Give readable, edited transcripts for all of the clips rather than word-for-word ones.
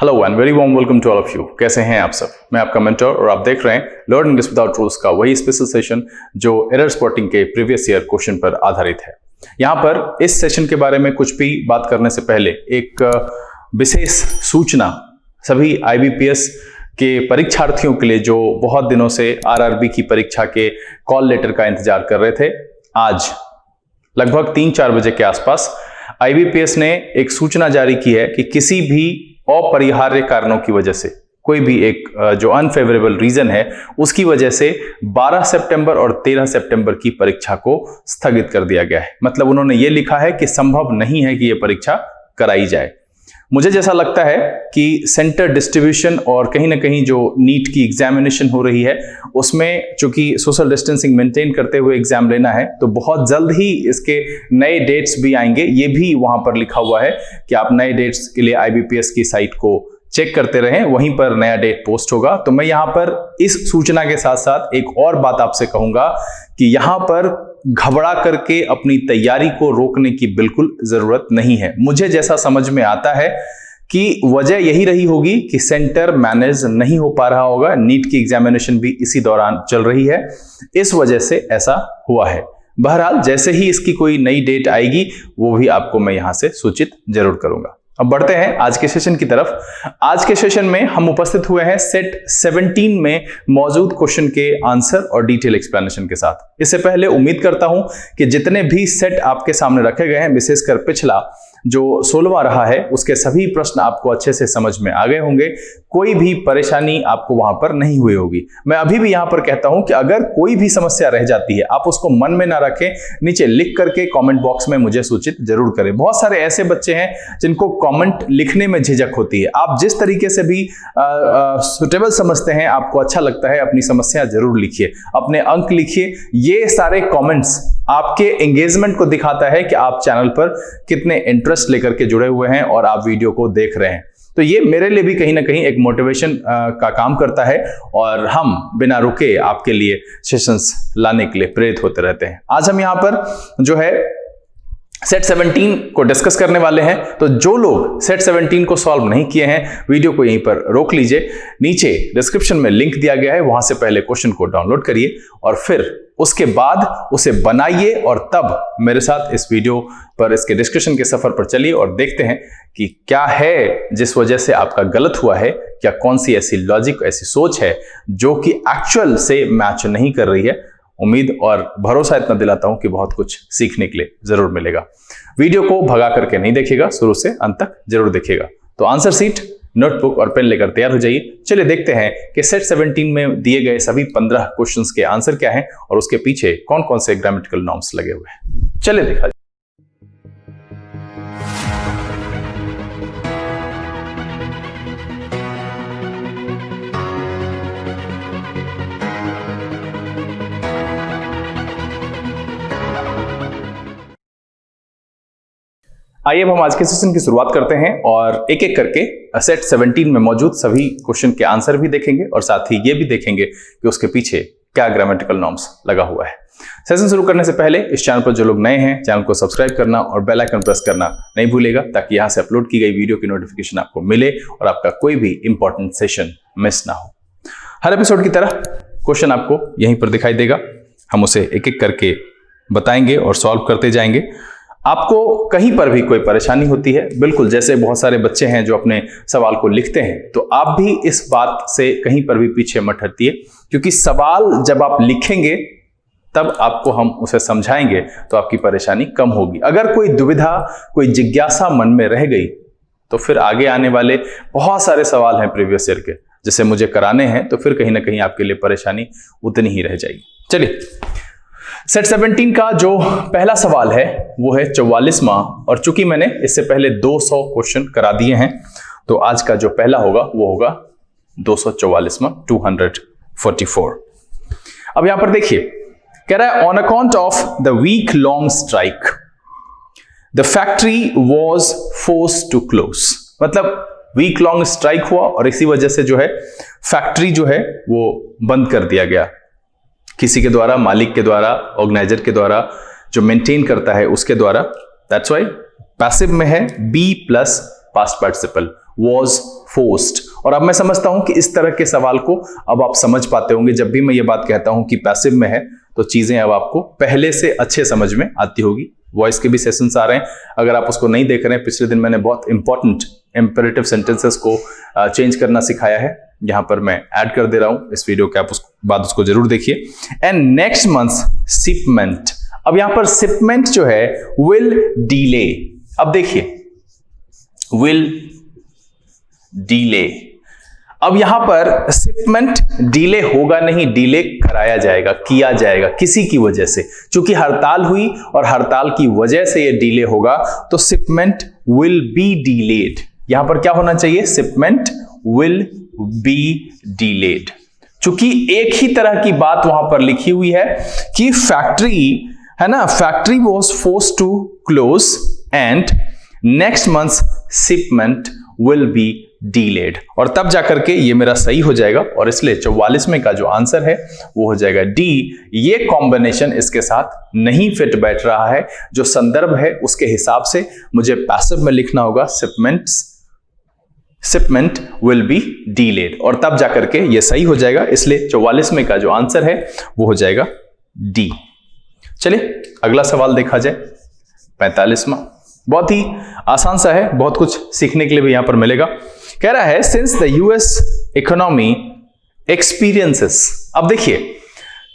Hello and very warm welcome to all of you. कैसे हैं आप सब? मैं आपका मेंटर और आप देख रहे हैं लर्न इंग्लिश विदाउट रूल्स का वही स्पेशल सेशन जो एरर स्पॉटिंग के प्रीवियस ईयर क्वेश्चन पर आधारित है। यहाँ पर इस सेशन के बारे में कुछ भी बात करने से पहले एक विशेष सूचना सभी IBPS के परीक्षार्थियों के लिए जो बहुत दिनों से RRB की परीक्षा के कॉल लेटर का इंतजार कर रहे थे। आज लगभग 3-4 बजे के आसपास IBPS ने एक सूचना जारी की है कि किसी भी अपरिहार्य कारणों की वजह से कोई भी एक जो अनफेवरेबल रीजन है उसकी वजह से 12 सितंबर और 13 सितंबर की परीक्षा को स्थगित कर दिया गया है। मतलब उन्होंने ये लिखा है कि संभव नहीं है कि यह परीक्षा कराई जाए। मुझे जैसा लगता है कि सेंटर डिस्ट्रीब्यूशन और कहीं ना कहीं जो नीट की एग्जामिनेशन हो रही है उसमें चूंकि सोशल डिस्टेंसिंग मेंटेन करते हुए एग्जाम लेना है तो बहुत जल्द ही इसके नए डेट्स भी आएंगे। ये भी वहां पर लिखा हुआ है कि आप नए डेट्स के लिए IBPS की साइट को चेक करते रहें, वहीं पर नया डेट पोस्ट होगा। तो मैं यहां पर इस सूचना के साथ साथ एक और बात आपसे कहूंगा कि यहां पर घबरा करके अपनी तैयारी को रोकने की बिल्कुल जरूरत नहीं है। मुझे जैसा समझ में आता है कि वजह यही रही होगी कि सेंटर मैनेज नहीं हो पा रहा होगा। नीट की एग्जामिनेशन भी इसी दौरान चल रही है, इस वजह से ऐसा हुआ है। बहरहाल जैसे ही इसकी कोई नई डेट आएगी वो भी आपको मैं यहां से सूचित जरूर करूंगा। अब बढ़ते हैं आज के सेशन की तरफ। आज के सेशन में हम उपस्थित हुए हैं सेट 17 में मौजूद क्वेश्चन के आंसर और डिटेल एक्सप्लेनेशन के साथ। इससे पहले उम्मीद करता हूं कि जितने भी सेट आपके सामने रखे गए हैं, विशेषकर पिछला जो 16वां रहा है, उसके सभी प्रश्न आपको अच्छे से समझ में आ गए होंगे। कोई भी परेशानी आपको वहां पर नहीं हुई होगी। मैं अभी भी यहां पर कहता हूं कि अगर कोई भी समस्या रह जाती है आप उसको मन में ना रखें, नीचे लिख करके कमेंट बॉक्स में मुझे सूचित जरूर करें। बहुत सारे ऐसे बच्चे हैं जिनको कमेंट लिखने में झिझक होती है। आप जिस तरीके से भी सुटेबल समझते हैं, आपको अच्छा लगता है, अपनी समस्या जरूर लिखिए, अपने अंक लिखिए। ये सारे कमेंट्स आपके एंगेजमेंट को दिखाता है कि आप चैनल पर कितने इंटरेस्ट लेकर के जुड़े हुए हैं और आप वीडियो को देख रहे हैं। तो ये मेरे लिए भी कहीं ना कहीं एक मोटिवेशन का काम करता है और हम बिना रुके आपके लिए सेशंस लाने के लिए प्रेरित होते रहते हैं। आज हम यहाँ पर जो है सेट 17 को डिस्कस करने वाले हैं। तो जो लोग सेट 17 को सॉल्व नहीं किए हैं, वीडियो को यहीं पर रोक लीजिए। नीचे डिस्क्रिप्शन में लिंक दिया गया है, वहां से पहले क्वेश्चन को डाउनलोड करिए और फिर उसके बाद उसे बनाइए और तब मेरे साथ इस वीडियो पर इसके डिस्कशन के सफर पर चलिए और देखते हैं कि क्या है जिस वजह से आपका गलत हुआ है, क्या कौन सी ऐसी लॉजिक, ऐसी सोच है जो कि एक्चुअल से मैच नहीं कर रही है। उम्मीद और भरोसा इतना दिलाता हूं कि बहुत कुछ सीखने के लिए जरूर मिलेगा। वीडियो को भगा करके नहीं देखिएगा, शुरू से अंत तक जरूर देखिएगा। तो आंसर सीट, नोटबुक और पेन लेकर तैयार हो जाइए। चलिए देखते हैं कि सेट 17 में दिए गए सभी 15 क्वेश्चंस के आंसर क्या हैं और उसके पीछे कौन कौन से ग्रामेटिकल नॉर्म्स लगे हुए हैं। चलिए देखा। आइए अब हम आज के सेशन की शुरुआत करते हैं और एक एक करके सेट 17 में मौजूद सभी क्वेश्चन के आंसर भी देखेंगे और साथ ही ये भी देखेंगे कि उसके पीछे क्या ग्रामेटिकल नॉर्म्स लगा हुआ है। सेशन शुरू करने से पहले इस चैनल पर जो लोग नए हैं, चैनल को सब्सक्राइब करना और बेल आइकन प्रेस करना नहीं भूलेगा ताकि यहां से अपलोड की गई वीडियो की नोटिफिकेशन आपको मिले और आपका कोई भी इंपॉर्टेंट सेशन मिस ना हो। हर एपिसोड की तरह क्वेश्चन आपको यहीं पर दिखाई देगा, हम उसे एक एक करके बताएंगे और सॉल्व करते जाएंगे। आपको कहीं पर भी कोई परेशानी होती है, बिल्कुल जैसे बहुत सारे बच्चे हैं जो अपने सवाल को लिखते हैं, तो आप भी इस बात से कहीं पर भी पीछे मत हटिए, क्योंकि सवाल जब आप लिखेंगे तब आपको हम उसे समझाएंगे तो आपकी परेशानी कम होगी। अगर कोई दुविधा, कोई जिज्ञासा मन में रह गई तो फिर आगे आने वाले बहुत सारे सवाल हैं प्रीवियस ईयर के, जिसे मुझे कराने हैं, तो फिर कहीं ना कहीं आपके लिए परेशानी उतनी ही रह जाएगी। चलिए सेट 17 का जो पहला सवाल है वो है 44वां, और चूंकि मैंने इससे पहले 200 क्वेश्चन करा दिए हैं तो आज का जो पहला होगा वो होगा 244वां, 244। अब यहां पर देखिए, कह रहा है on account of the week long strike the factory was forced to close. मतलब वीक लॉन्ग स्ट्राइक हुआ और इसी वजह से जो है फैक्ट्री जो है वो बंद कर दिया गया, किसी के द्वारा, मालिक के द्वारा, ऑर्गेनाइजर के द्वारा, जो मेंटेन करता है उसके द्वारा। दैट्स व्हाई पैसिव में है be plus past participle, was forced। और अब मैं समझता हूं कि इस तरह के सवाल को अब आप समझ पाते होंगे। जब भी मैं ये बात कहता हूं कि पैसिव में है तो चीजें अब आपको पहले से अच्छे समझ में आती होगी। वॉइस के भी सेशंस आ रहे हैं, अगर आप उसको नहीं देख रहे हैं, पिछले दिन मैंने बहुत इंपॉर्टेंट इंपेरेटिव सेंटेंसेस को चेंज करना सिखाया है, यहां पर मैं ऐड कर दे रहा हूं इस वीडियो के, आप बाद उसको जरूर देखिए। एंड नेक्स्ट मंथ शिपमेंट, अब यहां पर शिपमेंट जो है विल डिले, अब देखिए विल डिले, अब यहां पर शिपमेंट डिले होगा नहीं, डिले कराया जाएगा, किया जाएगा किसी की वजह से, क्योंकि हड़ताल हुई और हड़ताल की वजह से ये डिले होगा, तो शिपमेंट विल बी डिलेड। यहां पर क्या होना चाहिए, शिपमेंट विल बी डिलेड, क्योंकि एक ही तरह की बात वहां पर लिखी हुई है कि फैक्ट्री है ना, factory was forced to close and next month shipment will be delayed, और तब जाकर के ये मेरा सही हो जाएगा, और इसलिए 44वें का जो आंसर है वो हो जाएगा डी। ये कॉम्बिनेशन इसके साथ नहीं फिट बैठ रहा है, जो संदर्भ है उसके हिसाब से मुझे पैसिव में लिखना होगा शिपमेंट विल बी डिलेड, और तब जाकर के ये सही हो जाएगा, इसलिए 44वें का जो आंसर है वो हो जाएगा डी। चलिए अगला सवाल देखा जाए, 45वां, बहुत ही आसान सा है, बहुत कुछ सीखने के लिए भी यहां पर मिलेगा। कह रहा है since the US economy experiences, अब देखिए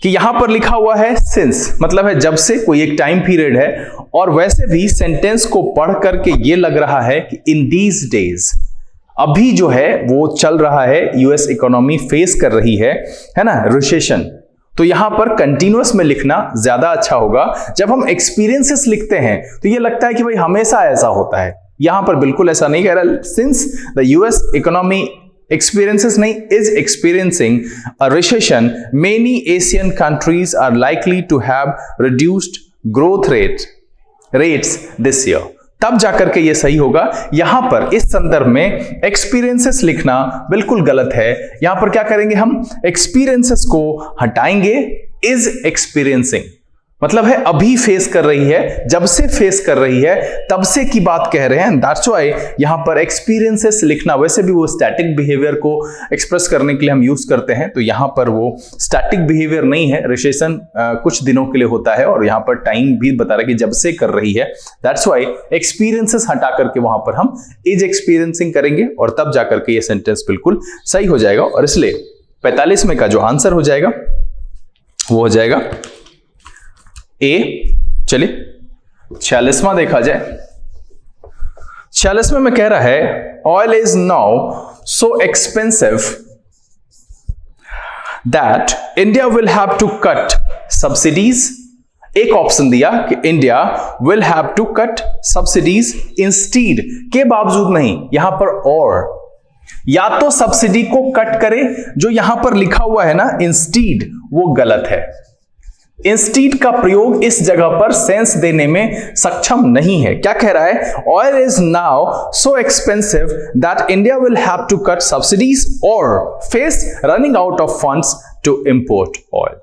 कि यहां पर लिखा हुआ है सिंस, मतलब है जब से, कोई एक टाइम पीरियड है, और वैसे भी सेंटेंस को पढ़ करके ये लग रहा है कि इन दीज डेज, अभी जो है वो चल रहा है, यूएस इकोनॉमी फेस कर रही है ना, रिसेशन, तो यहां पर कंटिन्यूअस में लिखना ज्यादा अच्छा होगा। जब हम एक्सपीरियंसेस लिखते हैं तो ये लगता है कि भाई हमेशा ऐसा होता है, यहां पर बिल्कुल ऐसा नहीं कह रहा, since the US economy experiences नहीं, is experiencing a recession, many Asian countries are likely to have reduced growth rates this year। तब जाकर के ये सही होगा। यहां पर इस संदर्भ में एक्सपीरियंसेस लिखना बिल्कुल गलत है, यहां पर क्या करेंगे हम, एक्सपीरियंसेस को हटाएंगे, इज एक्सपीरियंसिंग, मतलब है अभी फेस कर रही है, जब से फेस कर रही है तब से की बात कह रहे हैं, दैट्स व्हाई यहां पर एक्सपीरियंसेस लिखना, वैसे भी वो स्टैटिक बिहेवियर को एक्सप्रेस करने के लिए हम यूज करते हैं, तो यहां पर वो स्टैटिक बिहेवियर नहीं है, रिसेशन कुछ दिनों के लिए होता है, और यहां पर टाइम भी बता रहा है कि जब से कर रही है, दैट्स व्हाई एक्सपीरियंसेस हटा करके वहां पर हम इज एक्सपीरियंसिंग करेंगे, और तब जाकर के ये सेंटेंस बिल्कुल सही हो जाएगा, और इसलिए 45वें का जो आंसर हो जाएगा वो हो जाएगा ए। चलिए 46वां देखा जाए, 46वें में कह रहा है oil is now so expensive that India will have to cut subsidies. एक ऑप्शन दिया कि India will have to cut subsidies instead के बावजूद नहीं, यहां पर और, या तो सब्सिडी को कट करे, जो यहां पर लिखा हुआ है ना इंस्टीड, वो गलत है। इंस्टीड का प्रयोग इस जगह पर सेंस देने में सक्षम नहीं है। क्या कह रहा है, oil is now so expensive that India will have to cut subsidies और face running out of funds to import oil.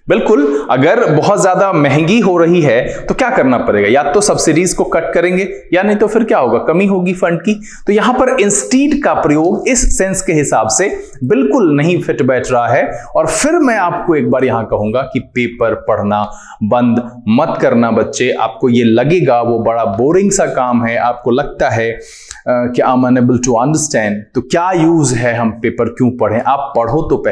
बिल्कुल, अगर बहुत ज्यादा महंगी हो रही है तो क्या करना पड़ेगा, या तो सब्सिडीज को कट करेंगे, या नहीं तो फिर क्या होगा, कमी होगी फंड की। तो यहां पर इंस्टीड का प्रयोग इस सेंस के हिसाब से बिल्कुल नहीं फिट बैठ रहा है। और फिर मैं आपको एक बार यहां कहूंगा कि पेपर पढ़ना बंद मत करना बच्चे। आपको ये लगेगा वो बड़ा बोरिंग सा काम है, आपको लगता है कि I am unable to understand, तो क्या यूज है हम पेपर क्यों पढ़ें। आप पढ़ो तो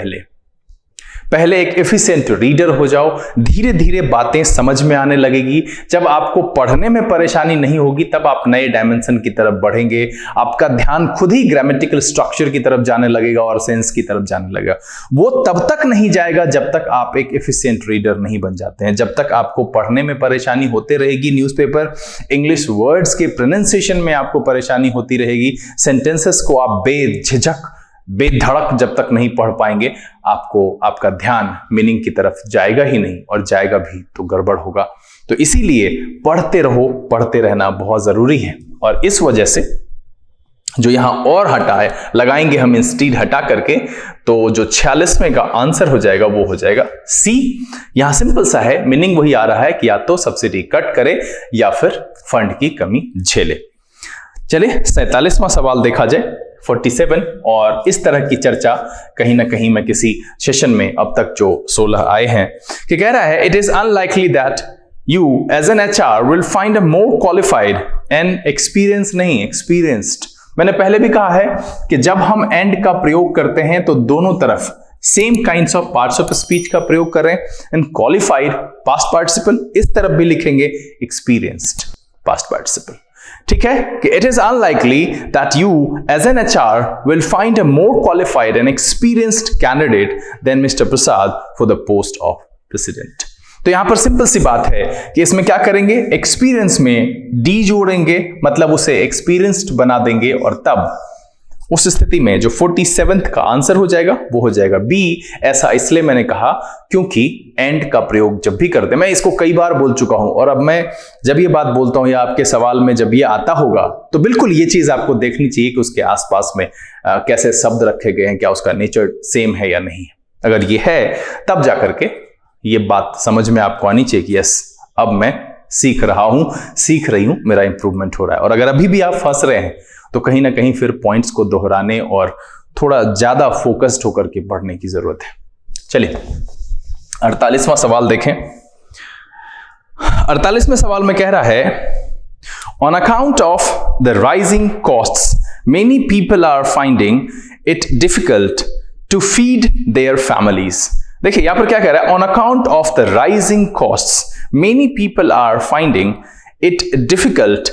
पहले एक एफिशिएंट रीडर हो जाओ, धीरे धीरे बातें समझ में आने लगेगी। जब आपको पढ़ने में परेशानी नहीं होगी तब आप नए डायमेंशन की तरफ बढ़ेंगे, आपका ध्यान खुद ही ग्रामेटिकल स्ट्रक्चर की तरफ जाने लगेगा और सेंस की तरफ जाने लगेगा। वो तब तक नहीं जाएगा जब तक आप एक एफिशिएंट रीडर नहीं बन जाते हैं। जब तक आपको पढ़ने में परेशानी होते रहेगी, न्यूज़पेपर इंग्लिश वर्ड्स के प्रोनाउंसिएशन में आपको परेशानी होती रहेगी, सेंटेंसेस को आप बेझिझक बेधड़क जब तक नहीं पढ़ पाएंगे, आपका ध्यान मीनिंग की तरफ जाएगा ही नहीं, और जाएगा भी तो गड़बड़ होगा। तो इसीलिए पढ़ते रहो, पढ़ते रहना बहुत जरूरी है। और इस वजह से जो यहां और हटाए लगाएंगे हम इंस्टीड हटा करके, तो जो 46वें का आंसर हो जाएगा वो हो जाएगा सी। यहां सिंपल सा है, मीनिंग वही आ रहा है कि या तो सब्सिडी कट करे या फिर फंड की कमी झेले। चलिए 47वां सवाल देखा जाए। 47 और इस तरह की चर्चा कहीं ना कहीं मैं किसी सेशन में अब तक जो 16 आए हैं कि कह रहा है it is unlikely that you as an HR will find a more qualified and experience नहीं एक्सपीरियंस्ड। मैंने पहले भी कहा है कि जब हम एंड का प्रयोग करते हैं तो दोनों तरफ same kinds of parts of speech का प्रयोग करें। एंड क्वालिफाइड पास्ट पार्टिसिपल, इस तरफ भी लिखेंगे एक्सपीरियंस्ड पास्ट पार्टिसिपल। ठीक है कि it is unlikely that you as an HR will find a more qualified and experienced candidate than mister Prasad for the post of president. तो यहां पर सिंपल सी बात है कि इसमें क्या करेंगे, एक्सपीरियंस में डी जोड़ेंगे, मतलब उसे एक्सपीरियंस्ड बना देंगे और तब उस स्थिति में जो 47th का आंसर हो जाएगा वो हो जाएगा बी। ऐसा इसलिए मैंने कहा क्योंकि एंड का प्रयोग जब भी करते हैं, मैं इसको कई बार बोल चुका हूं और अब मैं जब ये बात बोलता हूं या आपके सवाल में जब ये आता होगा तो बिल्कुल ये चीज आपको देखनी चाहिए कि उसके आसपास में कैसे शब्द रखे गए हैं, क्या उसका नेचर सेम है या नहीं। अगर ये है तब जाकर के ये बात समझ में आपको आनी चाहिए कि यस अब मैं सीख रहा हूं, सीख रही हूं, मेरा इंप्रूवमेंट हो रहा है। और अगर अभी भी आप फंस रहे हैं तो कहीं ना कहीं फिर पॉइंट्स को दोहराने और थोड़ा ज्यादा फोकस्ड होकर के पढ़ने की जरूरत है। चलिए 48वां सवाल देखें। 48वें सवाल में कह रहा है on account of the rising costs many people are finding it difficult to feed their families. देखिए यहां पर क्या कह रहा है, on account of the rising costs many people are finding it difficult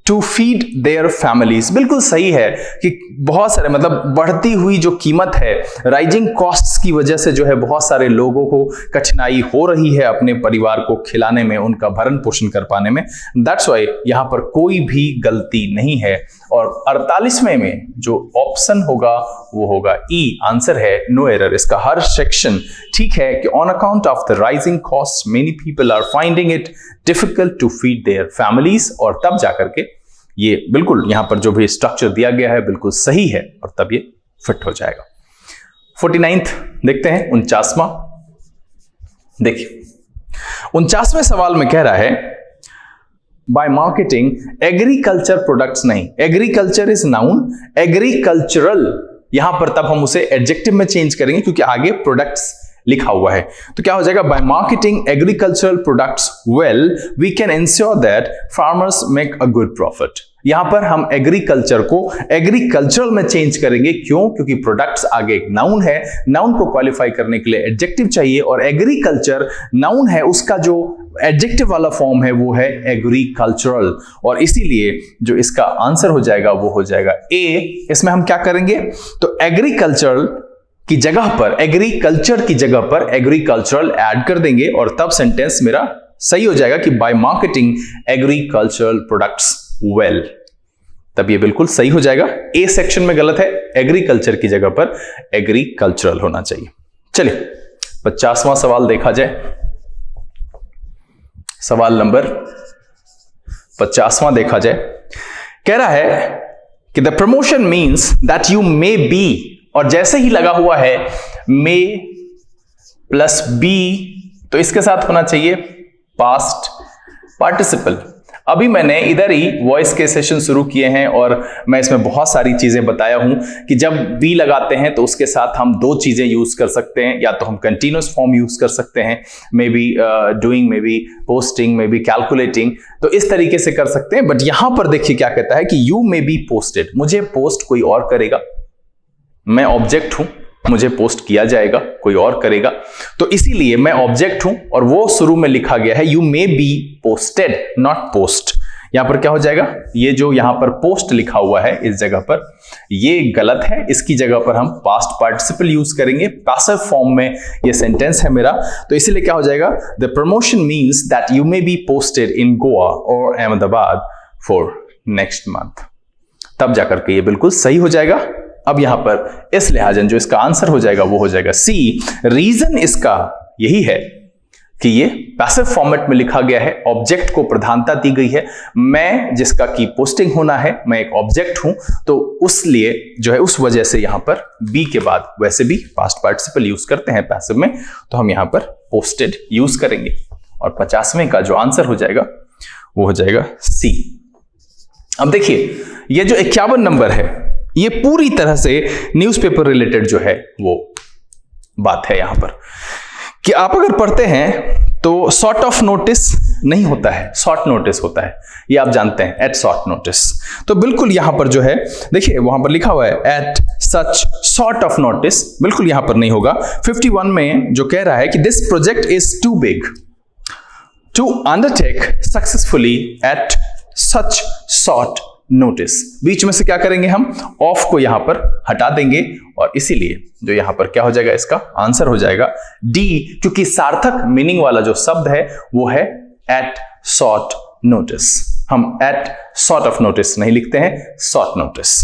to feed their families. बिल्कुल सही है कि बहुत सारे मतलब बढ़ती हुई जो कीमत है, राइजिंग कॉस्ट्स की वजह से जो है बहुत सारे लोगों को कठिनाई हो रही है अपने परिवार को खिलाने में, उनका भरण पोषण कर पाने में। दैट्स वाई यहां पर कोई भी गलती नहीं है और 48वें में जो ऑप्शन होगा वो होगा ई, आंसर है नो एरर। इसका हर सेक्शन ठीक है कि on account of the rising cost many people are finding it difficult to feed their families, और तब जाकर के ये बिल्कुल यहां पर जो भी स्ट्रक्चर दिया गया है बिल्कुल सही है और तब ये फिट हो जाएगा। 49th देखते हैं, 49वां। देखिए 49वें सवाल में कह रहा है बाय मार्केटिंग एग्रीकल्चर प्रोडक्ट्स, नहीं एग्रीकल्चर इज नाउन, एग्रीकल्चरल यहां पर तब हम उसे एडजेक्टिव में चेंज करेंगे क्योंकि आगे प्रोडक्ट्स लिखा हुआ है। तो क्या हो जाएगा, by marketing agricultural products well we can ensure that farmers make a good profit. यहां पर हम एग्रीकल्चर को एग्रीकल्चरल में चेंज करेंगे, क्यों? क्योंकि प्रोडक्ट्स आगे एक नाउन है, नाउन को क्वालिफाई करने के लिए एडजेक्टिव चाहिए और एग्रीकल्चर नाउन है, उसका जो एडजेक्टिव वाला फॉर्म है वो है एग्रीकल्चरल, और इसीलिए जो इसका आंसर हो जाएगा वो हो जाएगा ए। इसमें हम क्या करेंगे, तो एग्रीकल्चरल की जगह पर, एग्रीकल्चर की जगह पर एग्रीकल्चरल ऐड कर देंगे और तब सेंटेंस मेरा सही हो जाएगा कि bye marketing agricultural products well, तब ये बिल्कुल सही हो जाएगा। ए सेक्शन में गलत है, एग्रीकल्चर की जगह पर एग्रीकल्चरल होना चाहिए। चलिए 50वां सवाल देखा जाए। सवाल नंबर 50वां देखा जाए। कह रहा है कि the promotion means that you may be, और जैसे ही लगा हुआ है मे प्लस बी तो इसके साथ होना चाहिए पास्ट पार्टिसिपल। अभी मैंने इधर ही वॉइस के सेशन शुरू किए हैं और मैं इसमें बहुत सारी चीजें बताया हूं कि जब बी लगाते हैं तो उसके साथ हम दो चीजें यूज कर सकते हैं, या तो हम कंटिन्यूअस फॉर्म यूज कर सकते हैं, may be doing, may be posting, may be calculating, तो इस तरीके से कर सकते हैं। बट यहां पर देखिए क्या कहता है कि यू मे बी पोस्टेड, मुझे पोस्ट कोई और करेगा, मैं ऑब्जेक्ट हूं, मुझे पोस्ट किया जाएगा, कोई और करेगा, तो इसीलिए मैं ऑब्जेक्ट हूं और वो शुरू में लिखा गया है you may be posted not post. यहां पर क्या हो जाएगा, ये जो यहां पर पोस्ट लिखा हुआ है इस जगह पर ये गलत है, इसकी जगह पर हम पास्ट पार्टिसिपल यूज करेंगे, पैसिव फॉर्म में ये सेंटेंस है मेरा, तो इसीलिए क्या हो जाएगा, the promotion means that you may be posted in Goa और अहमदाबाद फॉर नेक्स्ट मंथ, तब जाकर के ये बिल्कुल सही हो जाएगा। अब यहां पर इस लिहाजन जो इसका आंसर हो जाएगा वो हो जाएगा सी। रीजन इसका यही है कि ये पैसिव फॉर्मेट में लिखा गया है, ऑब्जेक्ट को प्रधानता दी गई है, मैं जिसका की पोस्टिंग होना है, मैं एक ऑब्जेक्ट हूं, तो उस लिए जो है उस वजह से यहां पर बी के बाद वैसे भी पास्ट पार्टिसिपल यूज करते हैं पैसिव में, तो हम यहां पर पोस्टेड यूज करेंगे और 50वें का जो आंसर हो जाएगा वो हो जाएगा सी। अब देखिए ये जो 51 नंबर है ये पूरी तरह से न्यूज़पेपर रिलेटेड जो है वो बात है यहां पर कि आप अगर पढ़ते हैं तो सॉर्ट ऑफ नोटिस नहीं होता है, शॉर्ट नोटिस होता है, ये आप जानते हैं, एट शॉर्ट नोटिस। तो बिल्कुल यहां पर जो है देखिए वहां पर लिखा हुआ है eight such short of notice, बिल्कुल यहां पर नहीं होगा। 51 में जो कह रहा है कि this project is too big to undertake successfully at such short notice. बीच में से क्या करेंगे हम, ऑफ को यहां पर हटा देंगे और इसीलिए जो यहां पर क्या हो जाएगा, इसका आंसर हो जाएगा डी, क्योंकि सार्थक मीनिंग वाला जो शब्द है वो है एट शॉर्ट नोटिस। हम एट शॉर्ट ऑफ नोटिस नहीं लिखते हैं, शॉर्ट नोटिस।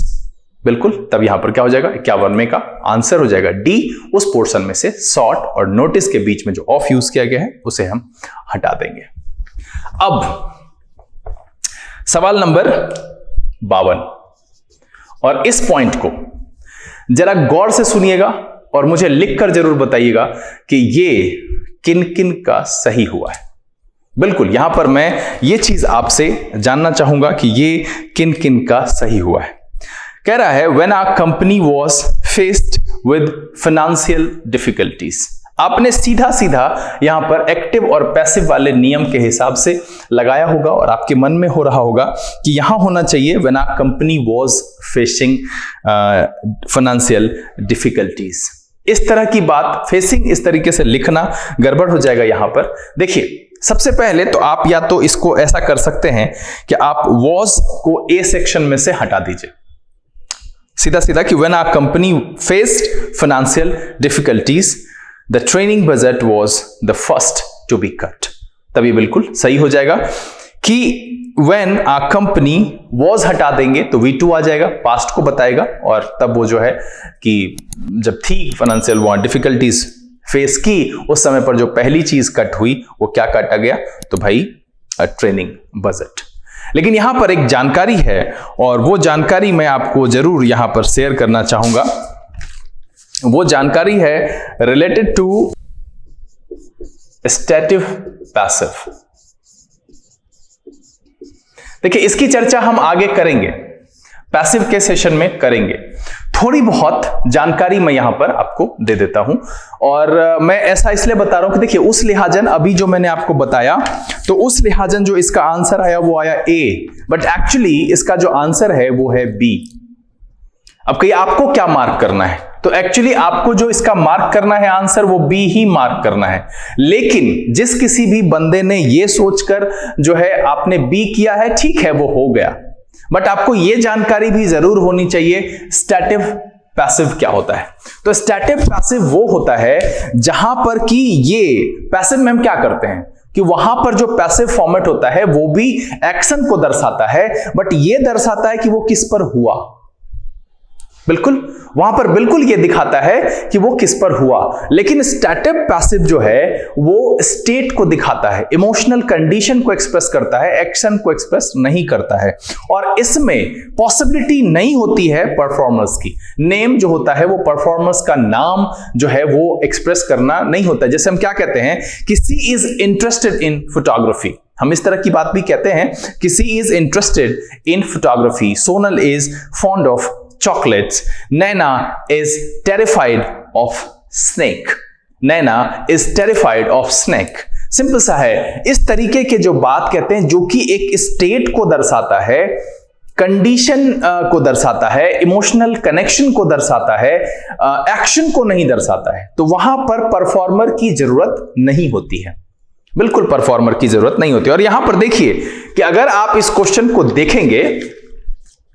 बिल्कुल, तब यहां पर क्या हो जाएगा, 51 में का आंसर हो जाएगा डी। उस पोर्शन में से शॉर्ट और नोटिस के बीच में जो ऑफ यूज किया गया है उसे हम हटा देंगे। अब सवाल नंबर 52, और इस पॉइंट को जरा गौर से सुनिएगा और मुझे लिखकर जरूर बताइएगा कि ये किन किन का सही हुआ है। बिल्कुल यहां पर मैं ये चीज आपसे जानना चाहूंगा कि ये किन किन का सही हुआ है। कह रहा है when our company was faced with financial difficulties. आपने सीधा सीधा यहां पर एक्टिव और पैसिव वाले नियम के हिसाब से लगाया होगा और आपके मन में हो रहा होगा कि यहां होना चाहिए when our company was facing financial difficulties. इस तरह की बात, फेसिंग इस तरीके से लिखना गड़बड़ हो जाएगा यहां पर। देखिए सबसे पहले तो आप या तो इसको ऐसा कर सकते हैं कि आप was को ए सेक्शन में से हटा दीजिए, सीधा सीधा कि when our company faced financial difficulties the training budget was the first to be cut। तभी बिल्कुल सही हो जाएगा कि when our company was हटा देंगे तो V2 आ जाएगा, पास्ट को बताएगा, और तब वो जो है कि जब थी फाइनेंशियल डिफिकल्टीज फेस की उस समय पर जो पहली चीज कट हुई वो क्या काटा गया, तो भाई ट्रेनिंग बजट। लेकिन यहां पर एक जानकारी है और वो जानकारी मैं आपको जरूर यहां पर शेयर करना चाहूंगा। वो जानकारी है रिलेटेड टू स्टैटिव पैसिव। देखिए इसकी चर्चा हम आगे करेंगे, पैसिव के सेशन में करेंगे। थोड़ी बहुत जानकारी मैं यहां पर आपको दे देता हूं, और मैं ऐसा इसलिए बता रहा हूं कि देखिए उस लिहाजन अभी जो मैंने आपको बताया तो उस लिहाजन जो इसका आंसर आया वो आया ए, बट एक्चुअली इसका जो आंसर है वो है बी। अब कहीं आपको क्या मार्क करना है, तो एक्चुअली आपको जो इसका मार्क करना है आंसर वो बी ही मार्क करना है। लेकिन जिस किसी भी बंदे ने ये सोचकर जो है आपने बी किया है, ठीक है वो हो गया, बट आपको ये जानकारी भी जरूर होनी चाहिए स्टैटिव पैसिव क्या होता है। तो स्टैटिव पैसिव वो होता है जहां पर कि ये पैसिव में हम क्या करते हैं कि वहां पर जो पैसिव फॉर्मेट होता है वो भी एक्शन को दर्शाता है, बट ये दर्शाता है कि वो किस पर हुआ। बिल्कुल वहां पर बिल्कुल ये दिखाता है कि वो किस पर हुआ। लेकिन स्टैटिव पैसिव जो है वो स्टेट को दिखाता है, इमोशनल कंडीशन को एक्सप्रेस करता है, एक्शन को एक्सप्रेस नहीं करता है। और इसमें पॉसिबिलिटी नहीं होती है परफॉर्मर्स की। नेम जो होता है वो परफॉर्मर्स का नाम जो है वो एक्सप्रेस करना नहीं होता। जैसे हम क्या कहते हैं कि she is interested in photography, हम इस तरह की बात भी कहते हैं कि she is interested in photography, Sonal is fond of chocolates, Naina is terrified of snake, Naina is terrified of snake। Simple सा है, इस तरीके के जो बात कहते हैं जो कि एक स्टेट को दर्शाता है, कंडीशन को दर्शाता है, इमोशनल कनेक्शन को दर्शाता है, एक्शन को नहीं दर्शाता है, तो वहां पर परफॉर्मर की जरूरत नहीं होती है। बिल्कुल परफॉर्मर की जरूरत नहीं होती। और यहां पर देखिए कि अगर आप इस क्वेश्चन को देखेंगे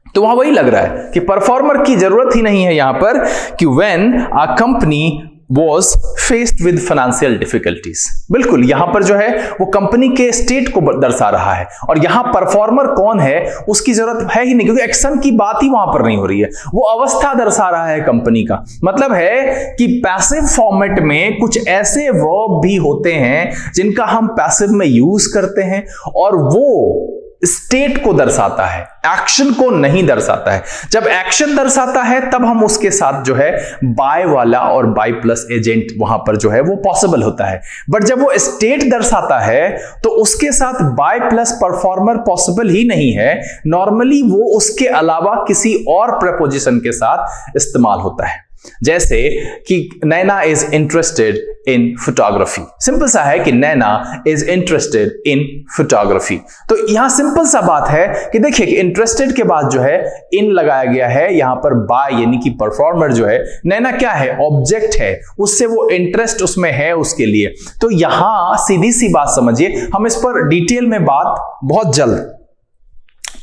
तो वहां वही लग रहा है कि परफॉर्मर की जरूरत ही नहीं है यहां पर कि when a company was faced with financial difficulties। बिल्कुल यहां पर जो है वो कंपनी के स्टेट को दर्शा रहा है, और यहां परफॉर्मर कौन है उसकी जरूरत है ही नहीं, क्योंकि एक्शन की बात ही वहां पर नहीं हो रही है, वो अवस्था दर्शा रहा है कंपनी का। मतलब है कि पैसिव फॉर्मेट में कुछ ऐसे वर्ब भी होते हैं जिनका हम पैसिव में यूज करते हैं, और वो स्टेट को दर्शाता है, एक्शन को नहीं दर्शाता है। जब एक्शन दर्शाता है तब हम उसके साथ जो है बाय वाला और बाय प्लस एजेंट वहां पर जो है वो पॉसिबल होता है। बट जब वो स्टेट दर्शाता है तो उसके साथ बाय प्लस परफॉर्मर पॉसिबल ही नहीं है। नॉर्मली वो उसके अलावा किसी और प्रपोजिशन के साथ इस्तेमाल होता है। जैसे कि Naina is interested in photography. Simple सा है कि Naina is interested in photography. तो यहां सिंपल सा बात है कि देखिए कि इंटरेस्टेड के बाद जो है इन लगाया गया है यहां पर बाय, यानी कि परफॉर्मर जो है, नैना क्या है, ऑब्जेक्ट है, उससे वो इंटरेस्ट उसमें है उसके लिए। तो यहां सीधी सी बात समझिए, हम इस पर डिटेल में बात बहुत जल्द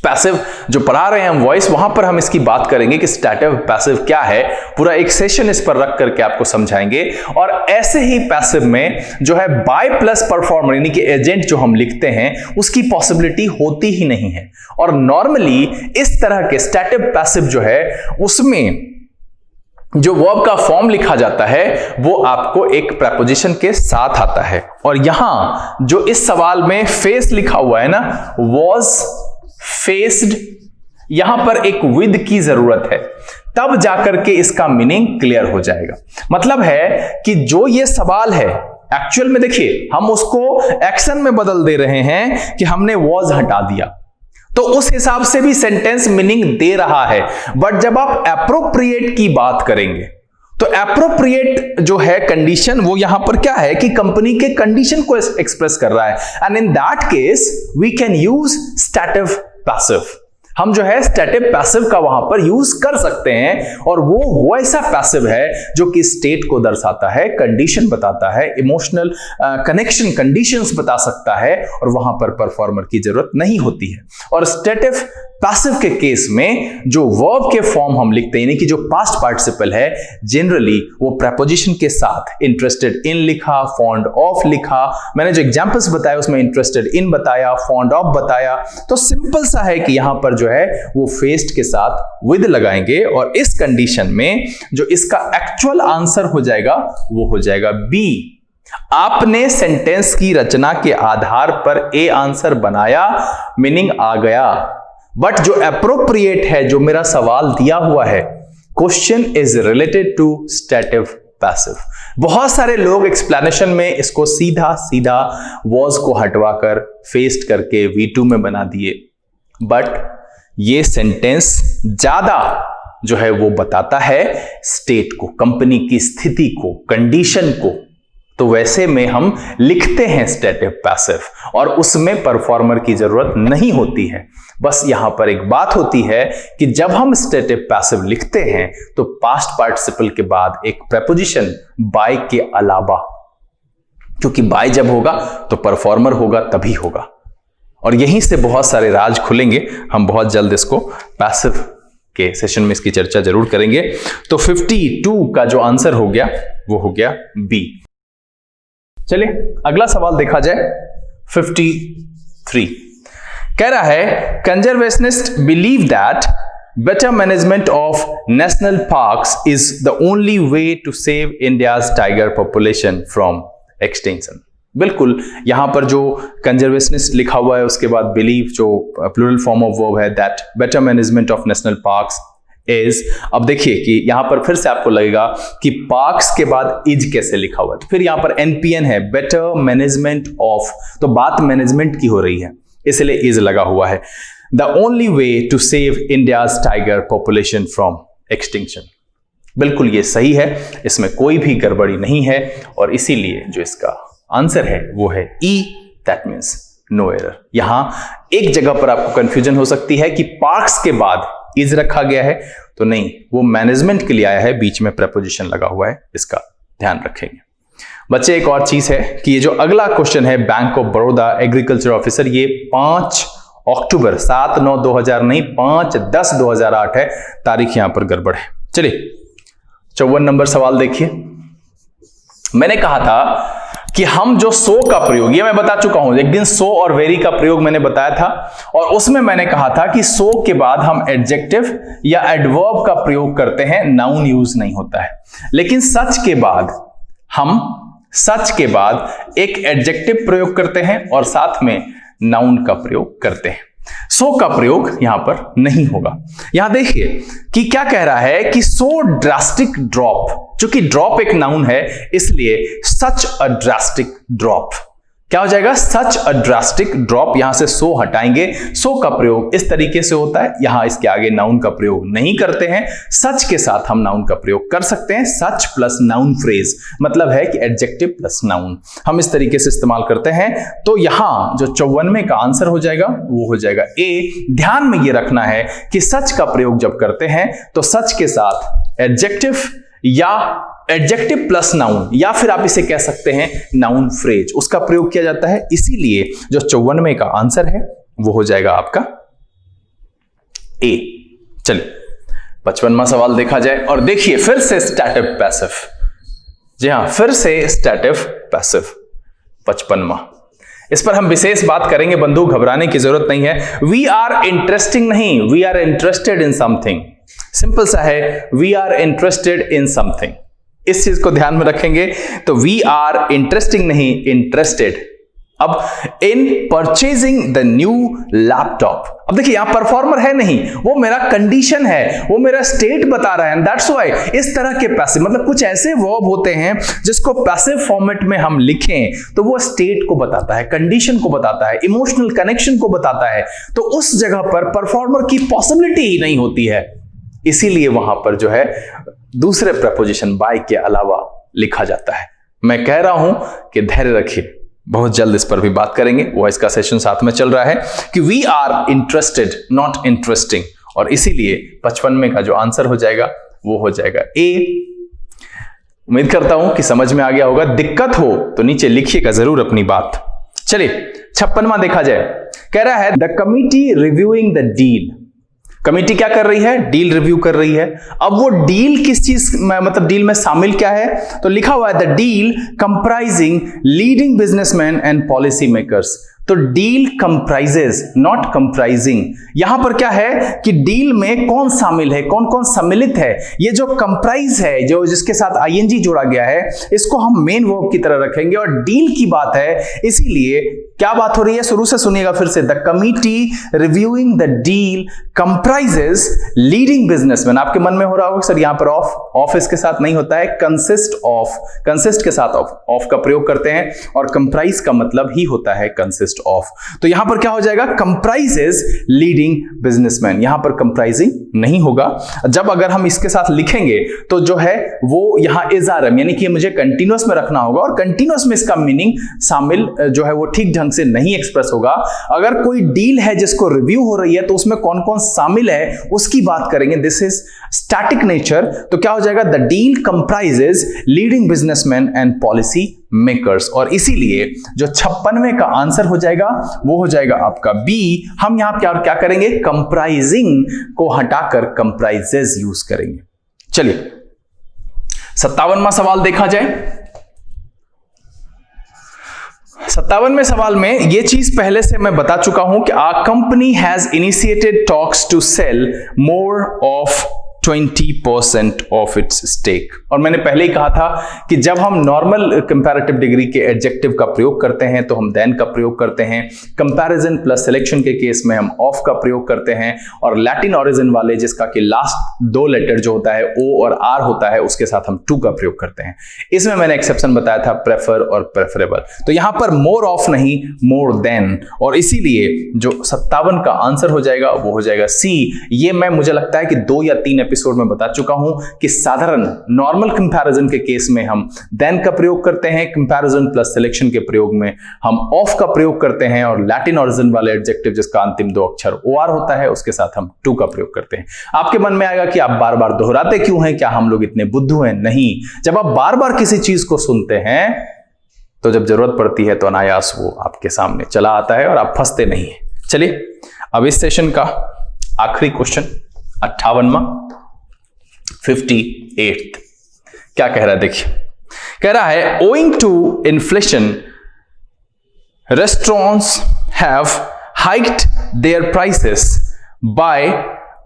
पैसिव जो पढ़ा रहे हैं हम वॉइस, वहां पर हम इसकी बात करेंगे कि स्टैटिव पैसिव क्या है, पूरा एक सेशन इस पर रख करके आपको समझाएंगे। और ऐसे ही पैसिव में जो है बाय प्लस परफॉर्मर यानी कि एजेंट जो हम लिखते हैं उसकी पॉसिबिलिटी होती ही नहीं है। और नॉर्मली इस तरह के स्टैटिव पैसिव जो है उसमें जो वर्ब का फॉर्म लिखा जाता है वो आपको एक प्रपोजिशन के साथ आता है। और यहां जो इस सवाल में फेस लिखा हुआ है ना, वॉज फेस्ड, यहां पर एक विद की जरूरत है, तब जाकर के इसका मीनिंग क्लियर हो जाएगा। मतलब है कि जो ये सवाल है एक्चुअल में देखिए हम उसको एक्शन में बदल दे रहे हैं कि हमने वॉज हटा दिया, तो उस हिसाब से भी सेंटेंस मीनिंग दे रहा है। बट जब आप एप्रोप्रिएट की बात करेंगे तो एप्रोप्रिएट जो है कंडीशन वो यहां पर क्या है कि कंपनी के कंडीशन को एक्सप्रेस कर रहा है। And in that case we can use stative passive. हम जो है स्टैटिव पैसिव का वहां पर यूज कर सकते हैं। और वो ऐसा पैसिव है जो कि स्टेट को दर्शाता है, कंडीशन बताता है, इमोशनल कनेक्शन कंडीशंस बता सकता है, और वहां पर परफॉर्मर की जरूरत नहीं होती है। और स्टैटिव पैसिव के केस में जो वर्ब के फॉर्म हम लिखते हैं यानी कि जो पास्ट पार्टिसिपल है, जनरली वो प्रपोजिशन के साथ इंटरेस्टेड इन लिखा, फॉन्ड ऑफ लिखा, मैंने जो एग्जांपल्स बताया उसमें इंटरेस्टेड इन बताया, फॉन्ड ऑफ बताया। तो सिंपल सा है कि यहां पर जो है वो फेस्ड के साथ विद लगाएंगे, और इस कंडीशन में जो इसका एक्चुअल आंसर हो जाएगा वो हो जाएगा बी। आपने सेंटेंस की रचना के आधार पर ए आंसर बनाया, मीनिंग आ गया। बट जो एप्रोप्रिएट है, जो मेरा सवाल दिया हुआ है, question is related to stative passive. बहुत सारे लोग एक्सप्लेनेशन में इसको सीधा सीधा वॉज को हटवाकर फेस्ड करके V2 में बना दिए। बट ये सेंटेंस ज्यादा जो है वो बताता है स्टेट को, कंपनी की स्थिति को, कंडीशन को। तो वैसे में हम लिखते हैं स्टैटिव पैसिव, और उसमें परफॉर्मर की जरूरत नहीं होती है। बस यहां पर एक बात होती है कि जब हम स्टैटिव पैसिव लिखते हैं तो पास्ट पार्टिसिपल के बाद एक प्रपोजिशन बाय के अलावा, क्योंकि बाय जब होगा तो परफॉर्मर होगा, तभी होगा। और यहीं से बहुत सारे राज खुलेंगे। हम बहुत जल्द इसको पैसिव के सेशन में इसकी चर्चा जरूर करेंगे। तो 52 का जो आंसर हो गया वो हो गया बी। चलिए अगला सवाल देखा जाए। 53 कह रहा है conservationist believe that better management of national parks is the only way to save India's tiger population from extinction. बिल्कुल, यहां पर जो कंजर्वेशनिस्ट लिखा हुआ है उसके बाद बिलीव जो प्लूरल फॉर्म ऑफ वर्ब है, that better management of national parks is. अब देखिए कि यहां पर फिर से आपको लगेगा कि पार्क्स के बाद इज कैसे लिखा हुआ है, तो फिर यहां पर एनपीएन है, बेटर मैनेजमेंट ऑफ, तो बात मैनेजमेंट की हो रही है इसलिए इज लगा हुआ है। The only way to save India's tiger population from extinction. बिल्कुल ये सही है, इसमें कोई भी गड़बड़ी नहीं है, और इसीलिए जो इसका आंसर है वो है ई, दैट मीन्स नो एरर। यहां एक जगह पर आपको कंफ्यूजन हो सकती है कि पार्क्स के बाद इज रखा गया है, तो नहीं, वो मैनेजमेंट के लिए आया है, बीच में प्रपोजिशन लगा हुआ है, इसका ध्यान रखेंगे। बच्चे एक और चीज है कि ये जो अगला क्वेश्चन है bank of Baroda agriculture officer, ये 5 अक्टूबर 7/9/2000 नहीं 5/10/2008 है, तारीख यहां पर गड़बड़ है। चलिए 54 नंबर सवाल देखिए। मैंने कहा था कि हम जो सो का प्रयोग, ये मैं बता चुका हूं, एक दिन सो और वेरी का प्रयोग मैंने बताया था, और उसमें मैंने कहा था कि सो के बाद हम एडजेक्टिव या एडवर्ब का प्रयोग करते हैं, नाउन यूज नहीं होता है। लेकिन सच के बाद हम एक एडजेक्टिव प्रयोग करते हैं और साथ में नाउन का प्रयोग करते हैं। सो का प्रयोग यहां पर नहीं होगा। यहां देखिए कि क्या कह रहा है कि सो ड्रास्टिक ड्रॉप, चूंकि ड्रॉप एक नाउन है इसलिए सच अ ड्रास्टिक ड्रॉप, क्या हो जाएगा, सच अ ड्रास्टिक ड्रॉप। यहां से सो हटाएंगे, सो का प्रयोग इस तरीके से होता है, यहां इसके आगे नाउन का प्रयोग नहीं करते हैं। सच के साथ हम नाउन का प्रयोग कर सकते हैं, सच प्लस नाउन फ्रेज, मतलब है कि एडजेक्टिव प्लस नाउन हम इस तरीके से इस्तेमाल करते हैं। तो यहां जो 54वें का आंसर हो जाएगा वो हो जाएगा ए। ध्यान में यह रखना है कि सच का प्रयोग जब करते हैं तो सच के साथ एडजेक्टिव या एडजेक्टिव प्लस नाउन, या फिर आप इसे कह सकते हैं नाउन फ्रेज, उसका प्रयोग किया जाता है। इसीलिए जो 54वें का आंसर है वो हो जाएगा आपका ए। चलिए 55वां सवाल देखा जाए और देखिए फिर से स्टैटिव पैसिव, जी हां फिर से स्टैटिव पैसिव 55वां। इस पर हम विशेष बात करेंगे बंधु, घबराने की जरूरत नहीं है। वी आर इंटरेस्टिंग नहीं, we are interested in something, simple सा है, we are interested in something, इस चीज को ध्यान में रखेंगे। तो वी आर इंटरेस्टिंग नहीं, इंटरेस्टेड। अब in purchasing the new laptop, अब देखिए यहां परफॉर्मर है नहीं, वो मेरा कंडीशन है, वो मेरा स्टेट बता रहा है, एंड दैट्स व्हाई इस तरह के पैसिव, मतलब कुछ ऐसे वर्ब होते हैं जिसको पैसिव फॉर्मेट में हम लिखें तो वो स्टेट को बताता है, कंडीशन को बताता है, इमोशनल कनेक्शन को बताता है, तो उस जगह पर परफॉर्मर की पॉसिबिलिटी ही नहीं होती है। इसीलिए वहां पर जो है दूसरे प्रपोजिशन बाय के अलावा लिखा जाता है। मैं कह रहा हूं कि धैर्य रखिए, बहुत जल्द इस पर भी बात करेंगे, वॉइस का सेशन साथ में चल रहा है कि we are interested not interesting, और इसीलिए 55वें का जो आंसर हो जाएगा वो हो जाएगा ए। उम्मीद करता हूं कि समझ में आ गया होगा। दिक्कत हो तो नीचे लिखिएगा जरूर अपनी बात। चलिए 56वां देखा जाए, कह रहा है the committee reviewing the deal. Committee क्या कर रही है, डील रिव्यू कर रही है। अब वो डील किस चीज में, मतलब डील में शामिल क्या है, तो लिखा हुआ है the deal comprising leading businessman and policy makers. तो डील कंप्राइजेस नॉट कंप्राइजिंग, यहां पर क्या है कि डील में कौन शामिल है, कौन कौन सम्मिलित है। ये जो कंप्राइज है, जो जिसके साथ आईएनजी जोड़ा गया है, इसको हम मेन वर्ब की तरह रखेंगे, और डील की बात है, इसीलिए क्या बात हो रही है, शुरू से सुनिएगा फिर से। The committee reviewing the deal comprises leading businessman. आपके मन में हो रहा होगा सर यहां पर ऑफ इसके साथ नहीं होता है, कंसिस्ट ऑफ, कंसिस्ट के साथ ऑफ का प्रयोग करते हैं, और कंप्राइज का मतलब ही होता है कंसिस्ट ऑफ। तो यहां पर क्या हो जाएगा, कंप्राइजेस लीडिंग बिजनेसमैन, यहां पर कंप्राइजिंग नहीं होगा। जब अगर हम इसके साथ लिखेंगे तो जो है वो यहां इज आर एम, यानी कि मुझे कंटिन्यूअस में रखना होगा, और कंटिन्यूअस में इसका मीनिंग शामिल जो है वो ठीक ढंग से नहीं एक्सप्रेस होगा। अगर कोई डील है जिसको रिव्यू हो रही है तो उसमें कौन कौन शामिल है उसकी बात करेंगे। दिस इज स्टैटिक नेचर, तो क्या हो जाएगा, the deal comprises leading businessman and policy makers, और इसीलिए जो 56वें का आंसर हो जाएगा वो हो जाएगा आपका बी। हम यहां क्या करेंगे, कंप्राइजिंग को हटाकर कंप्राइजेस यूज करेंगे। चलिए 57वां सवाल देखा जाए। 57वें सवाल में ये चीज पहले से मैं बता चुका हूं कि a company has initiated talks to sell more of 20% of its stake. और मैंने पहले ही कहा था कि जब हम नॉर्मल कंपैरेटिव डिग्री के एडजेक्टिव का प्रयोग करते हैं तो हम देन का प्रयोग करते हैं, कंपैरिजन प्लस सिलेक्शन के केस में हम ऑफ का प्रयोग करते हैं, और लैटिन ओरिजिन वाले जिसका कि लास्ट दो लेटर जो होता है ओ और आर होता है उसके साथ हम टू का प्रयोग करते हैं। इसमें मैंने एक्सेप्शन बताया था प्रेफर और प्रेफरेबल। तो यहां पर मोर ऑफ नहीं, मोर देन, और इसीलिए जो 57 का आंसर हो जाएगा वो हो जाएगा सी। ये मैं मुझे लगता है कि 2 या 3 एपिसोड में बता चुका हूं कि साधारण नॉर्मल कंपैरिजन के केस में हम देन का प्रयोग करते हैं, कंपैरिजन प्लस सिलेक्शन के प्रयोग में हम ऑफ का प्रयोग करते हैं, और लैटिन ओरिजिन वाले एडजेक्टिव जिसका अंतिम 2 अक्षर ओआर होता है उसके साथ हम टू का प्रयोग करते हैं। आपके मन में आएगा कि आप बार बार दोहराते क्यों हैं, क्या हम लोग इतने बुद्धू हैं? नहीं, जब आप बार बार किसी चीज को सुनते हैं तो जब जरूरत पड़ती है तो अनायास वो आपके सामने चला आता है और आप फंसते नहीं है। चलिए अब इस सेशन का आखिरी क्वेश्चन 58वां 58th क्या कह रहा है, देखिए कह रहा है owing to inflation restaurants have hiked their prices by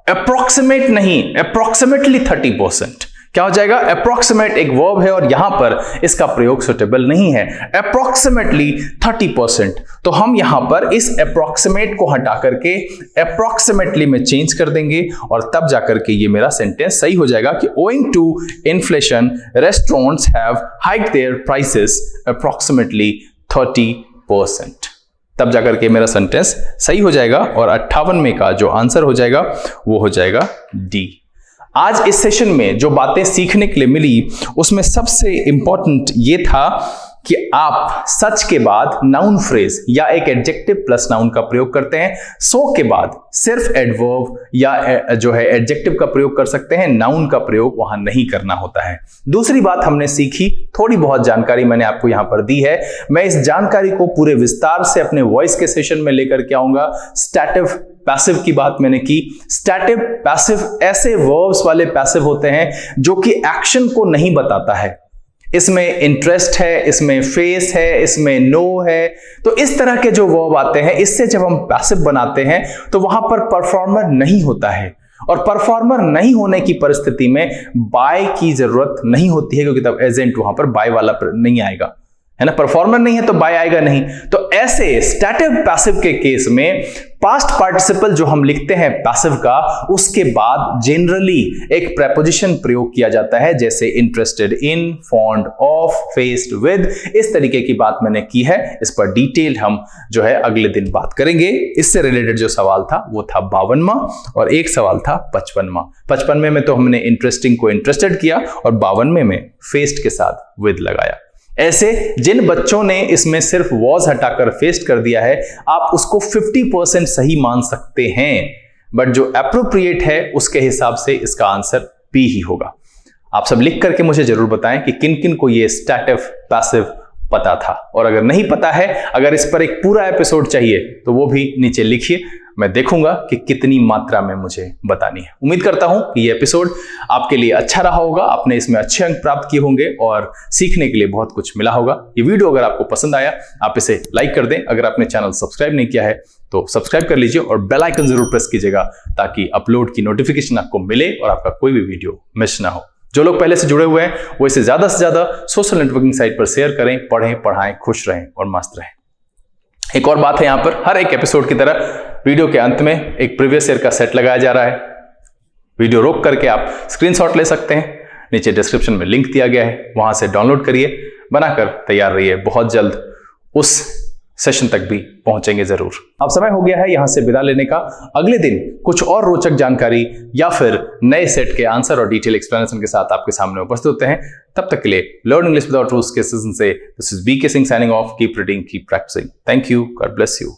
approximate नहीं, अप्रोक्सीमेटली 30%। क्या हो जाएगा? अप्रोक्सीमेट एक वर्ब है और यहां पर इसका प्रयोग सुटेबल नहीं है। अप्रोक्सीमेटली 30%, तो हम यहां पर इस अप्रोक्सीमेट को हटा करके अप्रोक्सीमेटली में चेंज कर देंगे और तब जाकर के ये मेरा सेंटेंस सही हो जाएगा कि owing to inflation restaurants have hiked their prices approximately 30%। तब जाकर के मेरा सेंटेंस सही हो जाएगा और 58 में का जो आंसर हो जाएगा वो हो जाएगा डी। आज इस सेशन में जो बातें सीखने के लिए मिली उसमें सबसे इंपॉर्टेंट ये था कि आप सच के बाद नाउन फ्रेज या एक एडजेक्टिव प्लस नाउन का प्रयोग करते हैं। सो के बाद सिर्फ एडवर्ब या जो है एडजेक्टिव का प्रयोग कर सकते हैं, नाउन का प्रयोग वहां नहीं करना होता है। दूसरी बात हमने सीखी, थोड़ी बहुत जानकारी मैंने आपको यहां पर दी है। मैं इस जानकारी को पूरे विस्तार से अपने वॉइस के सेशन में लेकर के आऊंगा। स्टैटिव पैसिव की बात मैंने की। स्टैटिव पैसिव ऐसे वर्ब्स वाले पैसिव होते हैं जो कि एक्शन को नहीं बताता है। इसमें इंटरेस्ट है, इसमें फेस है, इसमें नो है। तो इस तरह के जो वर्ब आते हैं, इससे जब हम पैसिव बनाते हैं तो वहां पर परफॉर्मर नहीं होता है और परफॉर्मर नहीं होने की परिस्थिति में बाय की जरूरत नहीं होती है, क्योंकि तब एजेंट वहां पर बाय वाला नहीं आएगा, है ना। परफॉर्मर नहीं है तो बाय आएगा नहीं। तो ऐसे स्टैटिव पैसिव के केस में पास्ट पार्टिसिपल जो हम लिखते हैं पैसिव का, उसके बाद जनरली एक प्रेपोजिशन प्रयोग किया जाता है, जैसे interested in, fond of, faced with. इस तरीके की बात मैंने की है। इस पर डिटेल हम जो है अगले दिन बात करेंगे। इससे रिलेटेड जो सवाल था वो था 52वां और एक सवाल था 55वां। 55वें में तो हमने इंटरेस्टिंग को इंटरेस्टेड किया और 52वें में फेस्ड के साथ विद लगाया। ऐसे जिन बच्चों ने इसमें सिर्फ वॉज हटाकर फेस्ड कर दिया है, आप उसको 50% सही मान सकते हैं, बट जो एप्रोप्रिएट है उसके हिसाब से इसका आंसर बी ही होगा। आप सब लिख करके मुझे जरूर बताएं कि किन किन को ये स्टैटिव पैसिव पता था, और अगर नहीं पता है, अगर इस पर एक पूरा एपिसोड चाहिए तो वो भी नीचे लिखिए। मैं देखूंगा कि कितनी मात्रा में मुझे बतानी है। उम्मीद करता हूं कि ये एपिसोड आपके लिए अच्छा रहा होगा, आपने इसमें अच्छे अंक प्राप्त किए होंगे और सीखने के लिए बहुत कुछ मिला होगा। ये वीडियो अगर आपको पसंद आया, आप इसे लाइक कर दें। अगर आपने चैनल सब्सक्राइब नहीं किया है तो सब्सक्राइब कर लीजिए और बेल आइकन जरूर प्रेस कीजिएगा, ताकि अपलोड की नोटिफिकेशन आपको मिले और आपका कोई भी वीडियो मिस ना हो। जो लोग पहले से जुड़े हुए हैं वो इसे ज्यादा से ज्यादा सोशल नेटवर्किंग साइट पर शेयर करें। पढ़ें, पढ़ाएं, खुश रहें और मस्त रहें। एक और बात है, यहां पर हर एक एपिसोड की तरह वीडियो के अंत में एक प्रीवियस ईयर का सेट लगाया जा रहा है। वीडियो रोक करके आप स्क्रीनशॉट ले सकते हैं, नीचे डिस्क्रिप्शन में लिंक दिया गया है, वहां से डाउनलोड करिए, बनाकर तैयार रहिए। बहुत जल्द उस सेशन तक भी पहुंचेंगे जरूर। अब समय हो गया है यहां से विदा लेने का। अगले दिन कुछ और रोचक जानकारी या फिर नए सेट के आंसर और डिटेल एक्सप्लेनेशन के साथ आपके सामने उपस्थित होते हैं। तब तक के लिए लर्न इंग्लिश विदाउट रूल्स के सीजन से this is BK Singh signing off. Keep reading, keep practising. Thank you, God bless you.